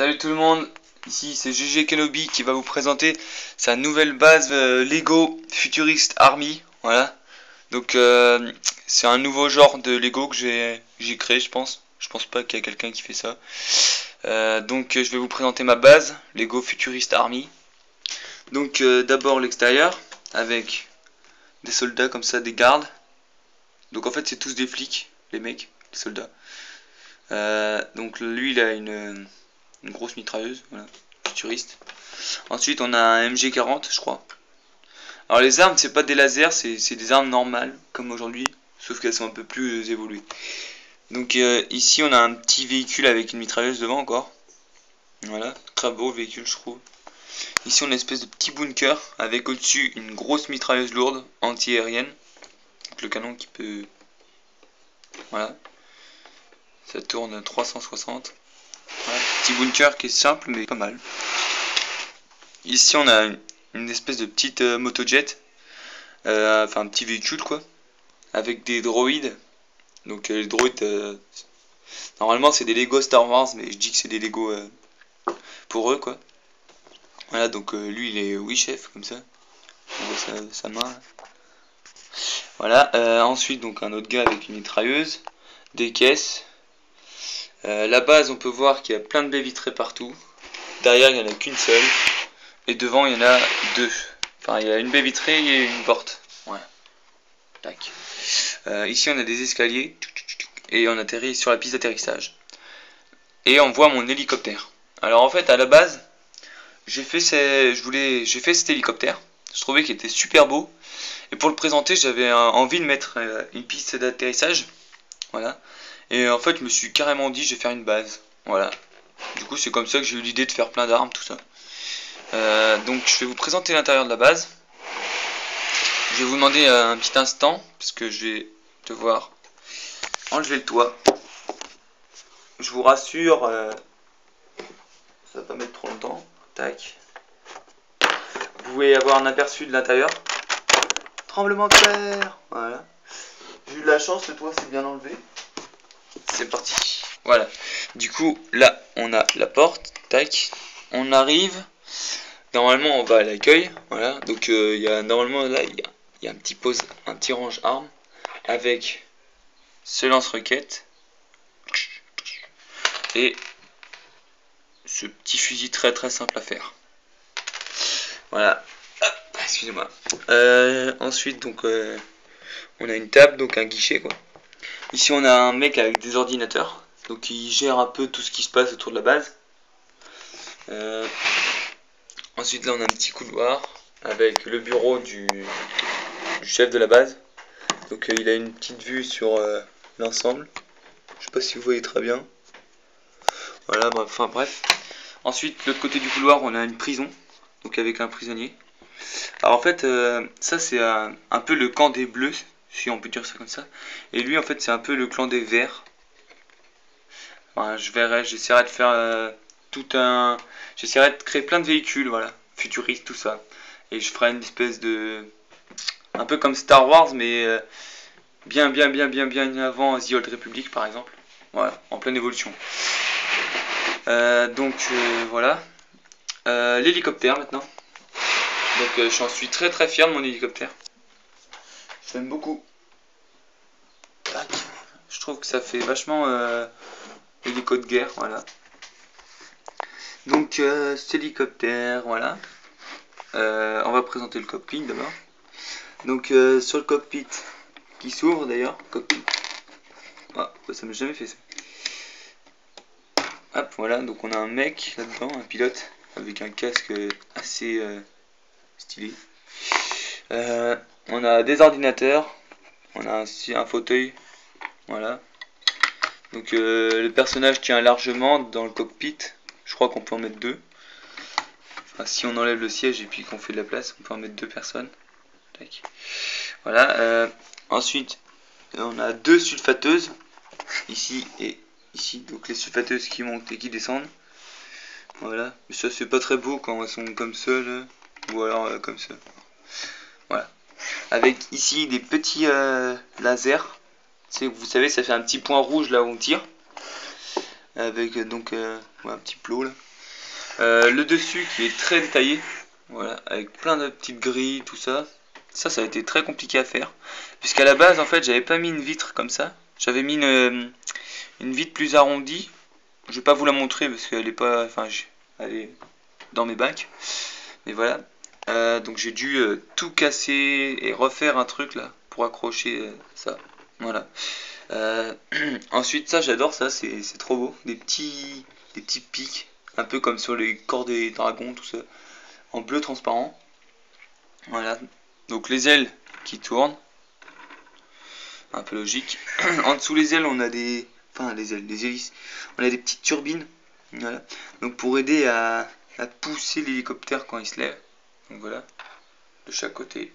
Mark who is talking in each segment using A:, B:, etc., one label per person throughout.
A: Salut tout le monde, ici c'est GG Kenobi qui va vous présenter sa nouvelle base Lego Futurist Army. Voilà, donc c'est un nouveau genre de Lego que j'ai créé, je pense. Je pense pas qu'il y a quelqu'un qui fait ça. Donc je vais vous présenter ma base Lego Futurist Army. Donc d'abord l'extérieur avec des soldats comme ça, des gardes. Donc en fait c'est tous des flics, les mecs, les soldats. Donc lui il a une grosse mitrailleuse, voilà, futuriste. Ensuite on a un MG40 je crois. Alors les armes c'est pas des lasers, c'est des armes normales comme aujourd'hui, sauf qu'elles sont un peu plus évoluées. Donc ici on a un petit véhicule avec une mitrailleuse devant encore. Voilà, très beau véhicule je trouve. Ici on a une espèce de petit bunker avec au-dessus une grosse mitrailleuse lourde anti-aérienne. Donc le canon qui peut... Voilà. Ça tourne 360. Voilà, petit bunker qui est simple mais pas mal. Ici on a une espèce de petite motojet, enfin un petit véhicule quoi, avec des droïdes. Donc les droïdes, normalement c'est des Lego Star Wars, mais je dis que c'est des Lego pour eux quoi. Voilà, donc lui il est oui chef comme ça, on voit sa main là. Voilà, ensuite donc un autre gars avec une mitrailleuse, des caisses. La base on peut voir qu'il y a plein de baies vitrées partout. Derrière il n'y en a qu'une seule. Et devant il y en a deux. Enfin il y a une baie vitrée et une porte. Voilà. Tac. Ici on a des escaliers. Et on atterrit sur la piste d'atterrissage. Et on voit mon hélicoptère. Alors en fait à la base, j'ai fait cet hélicoptère. Je trouvais qu'il était super beau. Et pour le présenter j'avais envie de mettre une piste d'atterrissage. Voilà. Et en fait je me suis carrément dit je vais faire une base. Voilà. Du coup c'est comme ça que j'ai eu l'idée de faire plein d'armes, tout ça. Donc je vais vous présenter l'intérieur de la base. Je vais vous demander un petit instant parce que je vais devoir enlever le toit. Je vous rassure, ça va pas mettre trop longtemps. Tac. Vous pouvez avoir un aperçu de l'intérieur. Tremblement de terre. Voilà. J'ai eu de la chance, le toit s'est bien enlevé. C'est parti. Voilà. Du coup là on a la porte. Tac. On arrive. Normalement on va à l'accueil, voilà, donc il y a normalement là il y a un petit range armes avec ce lance-roquette et ce petit fusil très très simple à faire. Voilà, excusez-moi. Ensuite donc on a une table, donc un guichet quoi. Ici on a un mec avec des ordinateurs, donc il gère un peu tout ce qui se passe autour de la base. Ensuite là on a un petit couloir avec le bureau du chef de la base. Donc il a une petite vue sur l'ensemble. Je sais pas si vous voyez très bien. Voilà, enfin bref. Ensuite de l'autre côté du couloir on a une prison. Donc avec un prisonnier. Alors en fait ça c'est un peu le camp des bleus, si on peut dire ça comme ça. Et lui en fait c'est un peu le clan des verts. Enfin, j'essaierai de faire j'essaierai de créer plein de véhicules, voilà, futuristes, tout ça. Et je ferai une espèce de... un peu comme Star Wars, mais bien avant The Old Republic, par exemple. Voilà, en pleine évolution. Voilà. L'hélicoptère, maintenant. Donc, j'en suis très très fier de mon hélicoptère. Je l'aime beaucoup. Tac. Je trouve que ça fait vachement hélico de guerre, voilà. Donc cet hélicoptère, voilà. On va présenter le cockpit d'abord. Donc sur le cockpit qui s'ouvre d'ailleurs, cockpit. Ah, ça m'a jamais fait ça. Hop, voilà, donc on a un mec là-dedans, un pilote, avec un casque assez stylé. On a des ordinateurs, on a aussi un fauteuil, voilà. Donc le personnage tient largement dans le cockpit. Je crois qu'on peut en mettre deux. Enfin, si on enlève le siège et puis qu'on fait de la place, on peut en mettre deux personnes. Tac. Voilà. Ensuite, on a deux sulfateuses, ici et ici. Donc les sulfateuses qui montent et qui descendent. Voilà. Mais ça c'est pas très beau quand elles sont comme ça là. Ou alors comme ça. Voilà. Avec ici des petits lasers. Vous savez, ça fait un petit point rouge là où on tire. Avec donc un petit plot là. Le dessus qui est très détaillé, voilà, avec plein de petites grilles, tout ça. Ça a été très compliqué à faire, puisqu'à la base, en fait, j'avais pas mis une vitre comme ça. J'avais mis une vitre plus arrondie. Je vais pas vous la montrer parce qu'elle est pas, enfin, elle est dans mes bacs. Mais voilà. Donc j'ai dû tout casser et refaire un truc là pour accrocher ça. Voilà. Ensuite, ça, j'adore ça, c'est trop beau. Des petits pics, un peu comme sur les corps des dragons, tout ça, en bleu transparent. Voilà. Donc les ailes qui tournent, un peu logique. En dessous les ailes, on a des, enfin les ailes, les hélices. On a des petites turbines. Voilà. Donc pour aider à pousser l'hélicoptère quand il se lève. Donc voilà, de chaque côté.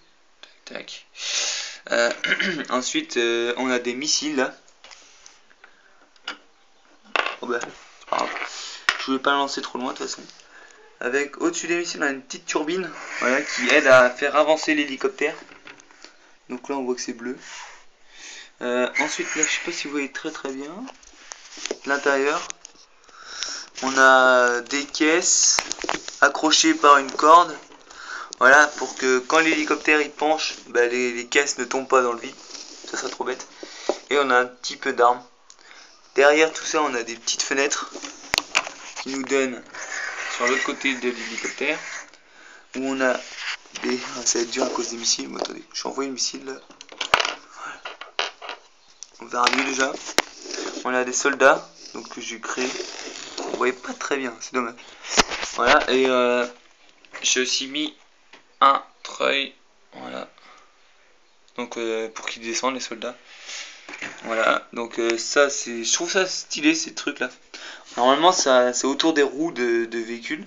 A: Tac, tac. Ensuite, on a des missiles là. Oh bah, c'est pas grave. Je voulais pas le lancer trop loin de toute façon. Avec au-dessus des missiles, on a une petite turbine, voilà, qui aide à faire avancer l'hélicoptère. Donc là, on voit que c'est bleu. Ensuite, là, je sais pas si vous voyez très bien. L'intérieur, on a des caisses accrochées par une corde. Voilà, pour que quand l'hélicoptère il penche, bah, les caisses ne tombent pas dans le vide. Ça serait trop bête. Et on a un petit peu d'armes. Derrière tout ça, on a des petites fenêtres qui nous donnent sur l'autre côté de l'hélicoptère. Où on a des... Ça va être dur à cause des missiles. Bon, attendez, je vais envoyer le missile là. Voilà. On verra mieux déjà. On a des soldats donc que j'ai créé. Vous voyez pas très bien, c'est dommage. Voilà, et j'ai aussi mis un treuil. Voilà. Donc pour qu'ils descendent les soldats. Voilà, donc ça c'est, je trouve ça stylé ces trucs là. Normalement ça c'est autour des roues de véhicules,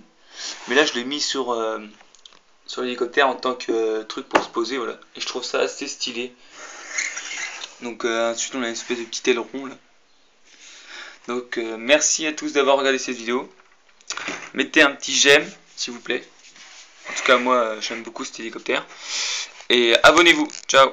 A: mais là je l'ai mis sur l'hélicoptère en tant que truc pour se poser, voilà. Et je trouve ça assez stylé. Donc ensuite on a une espèce de petit aileron là. Donc merci à tous d'avoir regardé cette vidéo. Mettez un petit j'aime s'il vous plaît. En tout cas moi j'aime beaucoup cet hélicoptère. Et abonnez-vous. Ciao.